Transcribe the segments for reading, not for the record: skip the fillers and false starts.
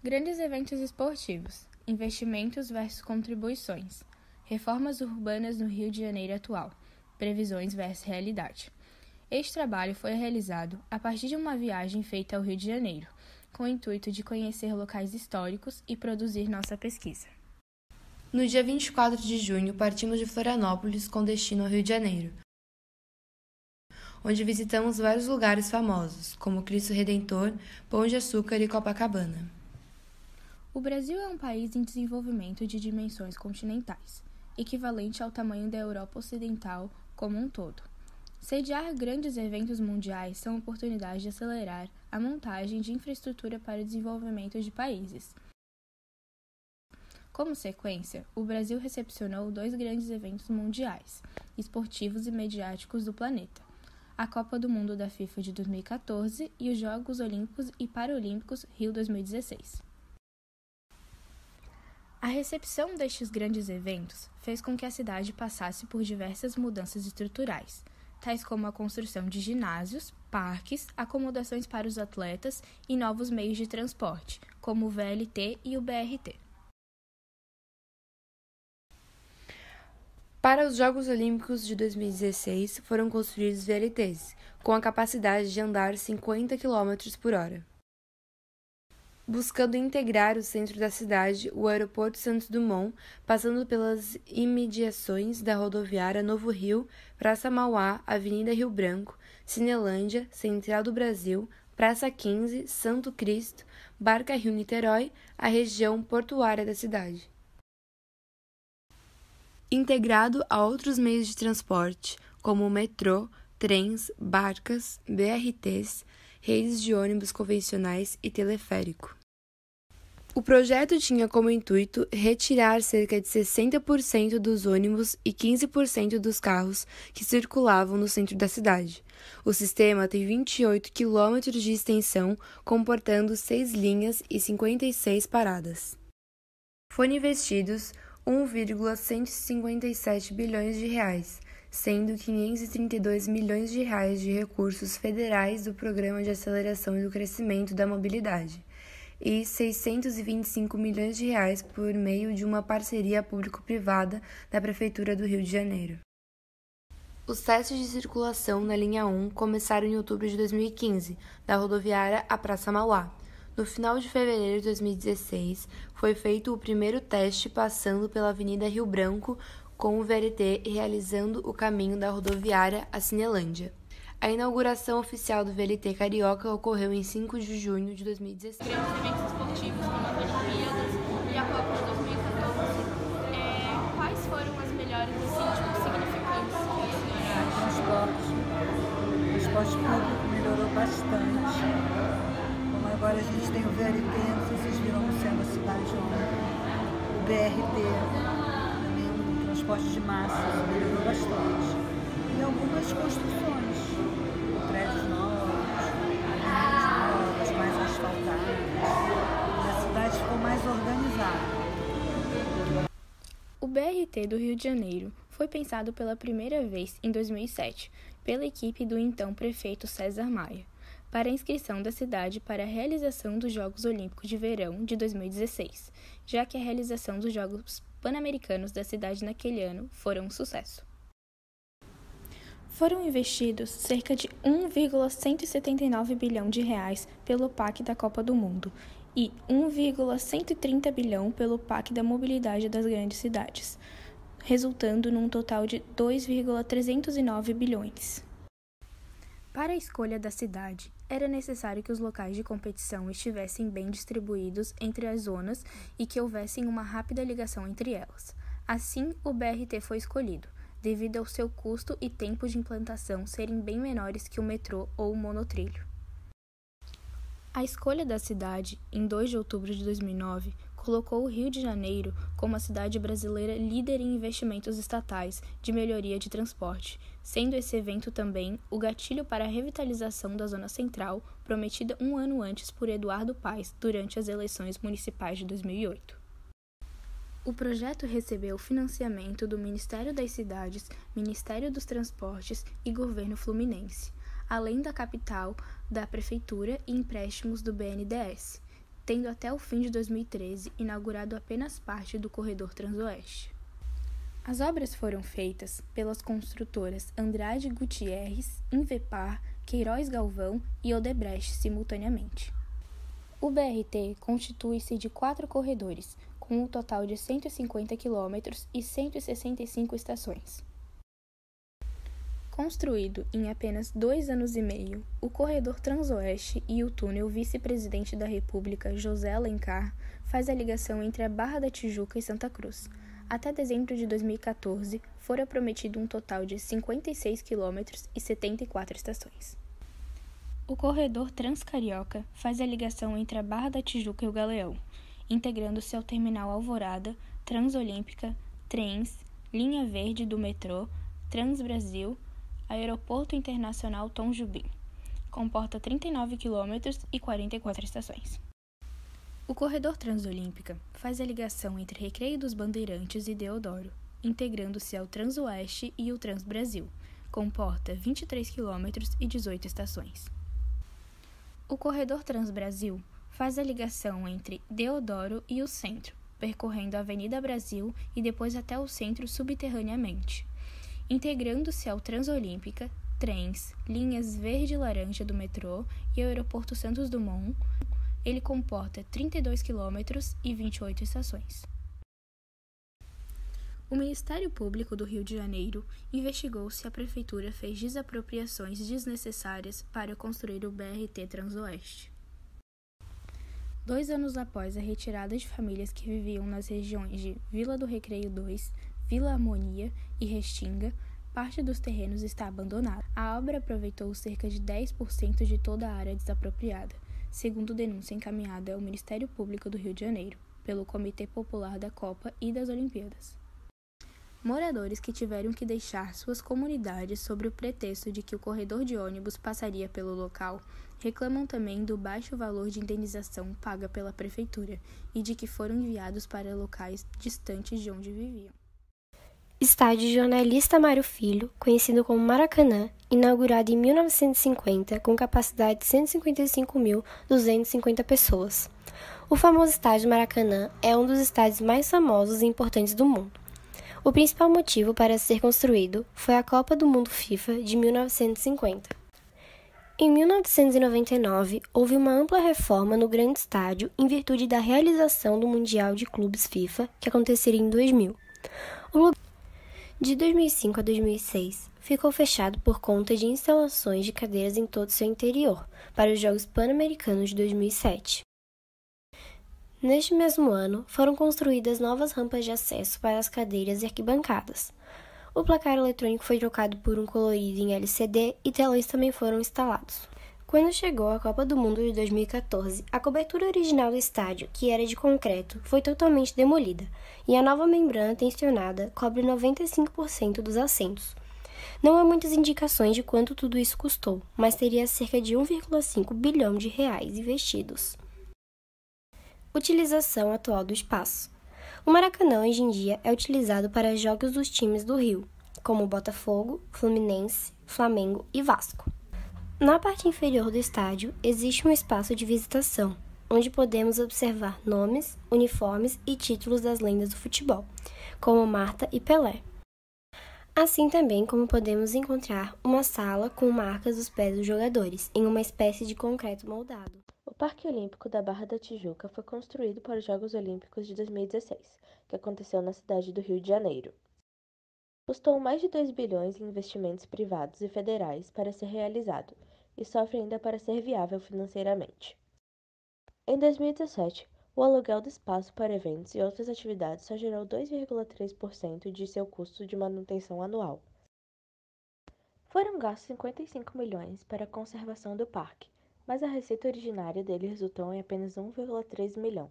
Grandes eventos esportivos, investimentos versus contribuições, reformas urbanas no Rio de Janeiro atual, previsões versus realidade. Este trabalho foi realizado a partir de uma viagem feita ao Rio de Janeiro, com o intuito de conhecer locais históricos e produzir nossa pesquisa. No dia 24 de junho, partimos de Florianópolis com destino ao Rio de Janeiro, onde visitamos vários lugares famosos, como Cristo Redentor, Pão de Açúcar e Copacabana. O Brasil é um país em desenvolvimento de dimensões continentais, equivalente ao tamanho da Europa Ocidental como um todo. Sediar grandes eventos mundiais são oportunidades de acelerar a montagem de infraestrutura para o desenvolvimento de países. Como sequência, o Brasil recepcionou 2 grandes eventos mundiais, esportivos e mediáticos do planeta: a Copa do Mundo da FIFA de 2014 e os Jogos Olímpicos e Paralímpicos Rio 2016. A recepção destes grandes eventos fez com que a cidade passasse por diversas mudanças estruturais, tais como a construção de ginásios, parques, acomodações para os atletas e novos meios de transporte, como o VLT e o BRT. Para os Jogos Olímpicos de 2016, foram construídos VLTs, com a capacidade de andar 50 km por hora. Buscando integrar o centro da cidade, o aeroporto Santos Dumont, passando pelas imediações da rodoviária Novo Rio, Praça Mauá, Avenida Rio Branco, Cinelândia, Central do Brasil, Praça 15, Santo Cristo, Barca Rio-Niterói, a região portuária da cidade. Integrado a outros meios de transporte, como o metrô, trens, barcas, BRTs, redes de ônibus convencionais e teleférico. O projeto tinha como intuito retirar cerca de 60% dos ônibus e 15% dos carros que circulavam no centro da cidade. O sistema tem 28 km de extensão, comportando 6 linhas e 56 paradas. Foram investidos 1,157 bilhões de reais, sendo 532 milhões de reais de recursos federais do Programa de Aceleração e do Crescimento da Mobilidade e 625 milhões de reais por meio de uma parceria público-privada da Prefeitura do Rio de Janeiro. Os testes de circulação na linha 1 começaram em outubro de 2015, da rodoviária à Praça Mauá. No final de fevereiro de 2016, foi feito o primeiro teste passando pela Avenida Rio Branco com o VLT realizando o caminho da rodoviária à Cinelândia. A inauguração oficial do VLT Carioca ocorreu em 5 de junho de 2016. Grandes eventos esportivos como as Olimpíadas e a Copa de 2014. Quais foram as melhores significantes que a senhora acha? O esporte público melhorou bastante. Como agora a gente tem o VLT, não sei se vocês viram no centro da cidade ontem, o BRT, também o transporte de massa, melhorou bastante. E algumas construções, prédios novos, mais asfaltados. A cidade ficou mais organizada. O BRT do Rio de Janeiro foi pensado pela primeira vez em 2007 pela equipe do então prefeito César Maia, para a inscrição da cidade para a realização dos Jogos Olímpicos de Verão de 2016, já que a realização dos Jogos Pan-Americanos da cidade naquele ano foram um sucesso. Foram investidos cerca de 1,179 bilhão de reais pelo PAC da Copa do Mundo e 1,130 bilhão pelo PAC da Mobilidade das Grandes Cidades, resultando num total de 2,309 bilhões. Para a escolha da cidade, era necessário que os locais de competição estivessem bem distribuídos entre as zonas e que houvessem uma rápida ligação entre elas. Assim, o BRT foi escolhido, devido ao seu custo e tempo de implantação serem bem menores que o metrô ou o monotrilho. A escolha da cidade, em 2 de outubro de 2009, colocou o Rio de Janeiro como a cidade brasileira líder em investimentos estatais de melhoria de transporte, sendo esse evento também o gatilho para a revitalização da Zona Central, prometida 1 ano antes por Eduardo Paes durante as eleições municipais de 2008. O projeto recebeu financiamento do Ministério das Cidades, Ministério dos Transportes e Governo Fluminense, além da capital da Prefeitura e empréstimos do BNDES. tendo até o fim de 2013 inaugurado apenas parte do corredor Transoeste. As obras foram feitas pelas construtoras Andrade Gutierrez, Invepar, Queiroz Galvão e Odebrecht simultaneamente. O BRT constitui-se de 4 corredores, com um total de 150 km e 165 estações. Construído em apenas 2 anos e meio, o corredor Transoeste e o túnel Vice-Presidente da República José Alencar faz a ligação entre a Barra da Tijuca e Santa Cruz. Até dezembro de 2014, fora prometido um total de 56 km e 74 estações. O corredor Transcarioca faz a ligação entre a Barra da Tijuca e o Galeão, integrando-se ao Terminal Alvorada, Transolímpica, Trens, Linha Verde do metrô, Transbrasil, Aeroporto Internacional Tom Jobim. Comporta 39 km e 44 estações. O corredor Transolímpica faz a ligação entre Recreio dos Bandeirantes e Deodoro, integrando-se ao Transoeste e o Transbrasil. Comporta 23 km e 18 estações. O corredor Transbrasil faz a ligação entre Deodoro e o centro, percorrendo a Avenida Brasil e depois até o centro subterraneamente. Integrando-se ao Transolímpica, Trens, linhas verde e laranja do metrô e ao Aeroporto Santos Dumont, ele comporta 32 km e 28 estações. O Ministério Público do Rio de Janeiro investigou se a Prefeitura fez desapropriações desnecessárias para construir o BRT Transoeste. 2 anos após a retirada de famílias que viviam nas regiões de Vila do Recreio 2, Vila Harmonia e Restinga, parte dos terrenos está abandonada. A obra aproveitou cerca de 10% de toda a área desapropriada, segundo denúncia encaminhada ao Ministério Público do Rio de Janeiro, pelo Comitê Popular da Copa e das Olimpíadas. Moradores que tiveram que deixar suas comunidades sob o pretexto de que o corredor de ônibus passaria pelo local, reclamam também do baixo valor de indenização paga pela Prefeitura e de que foram enviados para locais distantes de onde viviam. Estádio Jornalista Mário Filho, conhecido como Maracanã, inaugurado em 1950 com capacidade de 155.250 pessoas. O famoso Estádio Maracanã é um dos estádios mais famosos e importantes do mundo. O principal motivo para ser construído foi a Copa do Mundo FIFA de 1950. Em 1999, houve uma ampla reforma no grande estádio em virtude da realização do Mundial de Clubes FIFA, que aconteceria em 2000. O lugar de 2005 a 2006 ficou fechado por conta de instalações de cadeiras em todo seu interior para os Jogos Pan-Americanos de 2007. Neste mesmo ano, foram construídas novas rampas de acesso para as cadeiras e arquibancadas. O placar eletrônico foi trocado por um colorido em LCD e telões também foram instalados. Quando chegou a Copa do Mundo de 2014, a cobertura original do estádio, que era de concreto, foi totalmente demolida, e a nova membrana tensionada cobre 95% dos assentos. Não há muitas indicações de quanto tudo isso custou, mas teria cerca de 1,5 bilhão de reais investidos. Utilização atual do espaço. O Maracanã hoje em dia é utilizado para jogos dos times do Rio, como Botafogo, Fluminense, Flamengo e Vasco. Na parte inferior do estádio existe um espaço de visitação, onde podemos observar nomes, uniformes e títulos das lendas do futebol, como Marta e Pelé. Assim também como podemos encontrar uma sala com marcas dos pés dos jogadores, em uma espécie de concreto moldado. O Parque Olímpico da Barra da Tijuca foi construído para os Jogos Olímpicos de 2016, que aconteceu na cidade do Rio de Janeiro. Custou mais de 2 bilhões em investimentos privados e federais para ser realizado, e sofre ainda para ser viável financeiramente. Em 2017, o aluguel do espaço para eventos e outras atividades só gerou 2,3% de seu custo de manutenção anual. Foram gastos 55 milhões para a conservação do parque, mas a receita originária dele resultou em apenas 1,3 milhão,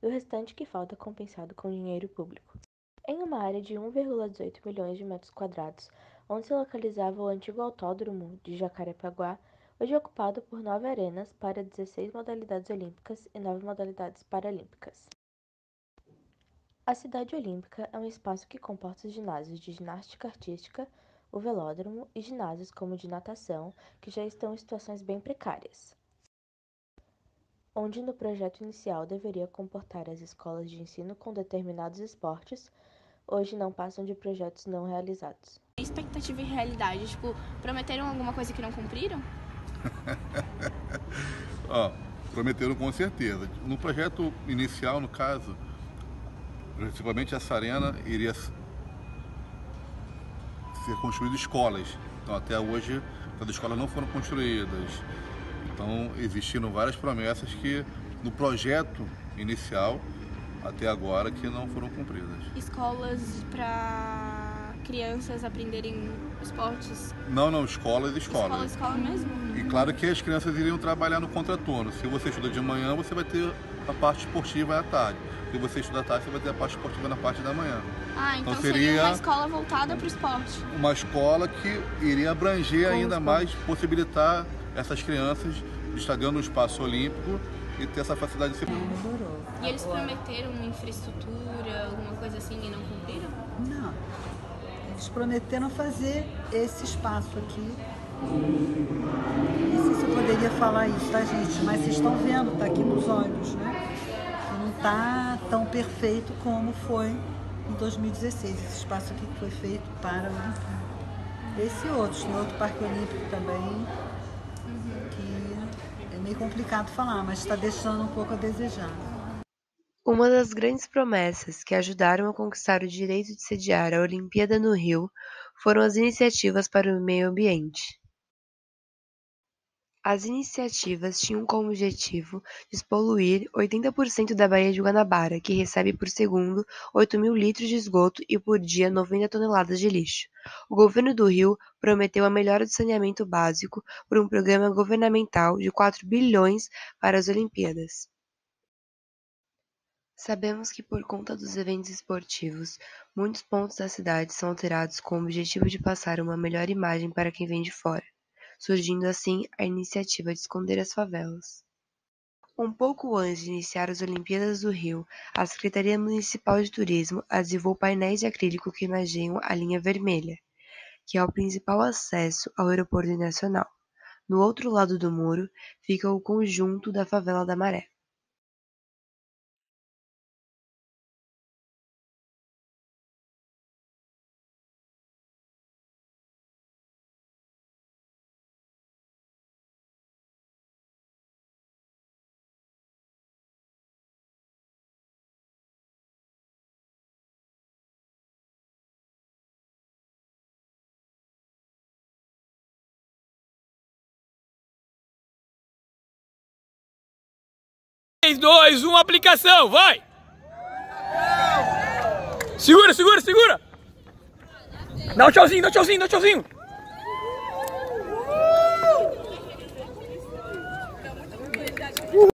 e o restante que falta compensado com dinheiro público. Em uma área de 1,18 milhões de metros quadrados, onde se localizava o antigo autódromo de Jacarepaguá, hoje é ocupado por 9 arenas para 16 modalidades olímpicas e 9 modalidades paralímpicas. A Cidade Olímpica é um espaço que comporta os ginásios de ginástica artística, o velódromo e ginásios como o de natação, que já estão em situações bem precárias. onde no projeto inicial deveria comportar as escolas de ensino com determinados esportes, hoje não passam de projetos não realizados. Expectativa e realidade, prometeram alguma coisa que não cumpriram? Prometeram com certeza. No projeto inicial, no caso, principalmente essa arena iria ser construída escolas. Então até hoje as escolas não foram construídas. Então existiram várias promessas que no projeto inicial até agora que não foram cumpridas. Escolas para crianças aprenderem esportes? Não, escola mesmo? E claro que as crianças iriam trabalhar no contraturno. Se você estuda de manhã, você vai ter a parte esportiva à tarde. Se você estuda à tarde, você vai ter a parte esportiva na parte da manhã. Então seria uma escola voltada para o esporte. Uma escola que iria abranger ainda mais, possibilitar essas crianças de estar dentro do espaço olímpico e ter essa facilidade de ser. E eles prometeram uma infraestrutura, alguma coisa assim, e não cumpriram? Não. Eles prometeram fazer esse espaço aqui. Não sei se eu poderia falar isso, tá, gente? Mas vocês estão vendo, tá aqui nos olhos, né? Que não tá tão perfeito como foi em 2016. Esse espaço aqui que foi feito para o Olimpíada. Esse outro, tem outro Parque Olímpico também, que é meio complicado falar, mas está deixando um pouco a desejar. Uma das grandes promessas que ajudaram a conquistar o direito de sediar a Olimpíada no Rio foram as iniciativas para o meio ambiente. As iniciativas tinham como objetivo despoluir 80% da Baía de Guanabara, que recebe por segundo 8.000 litros de esgoto e por dia 90 toneladas de lixo. O governo do Rio prometeu a melhora do saneamento básico por um programa governamental de 4 bilhões para as Olimpíadas. Sabemos que por conta dos eventos esportivos, muitos pontos da cidade são alterados com o objetivo de passar uma melhor imagem para quem vem de fora, surgindo assim a iniciativa de esconder as favelas. Um pouco antes de iniciar as Olimpíadas do Rio, a Secretaria Municipal de Turismo adesivou painéis de acrílico que imageiam a linha vermelha, que é o principal acesso ao aeroporto internacional. No outro lado do muro fica o conjunto da Favela da Maré. Três, 2, 1, aplicação, vai! Segura! Dá um tchauzinho!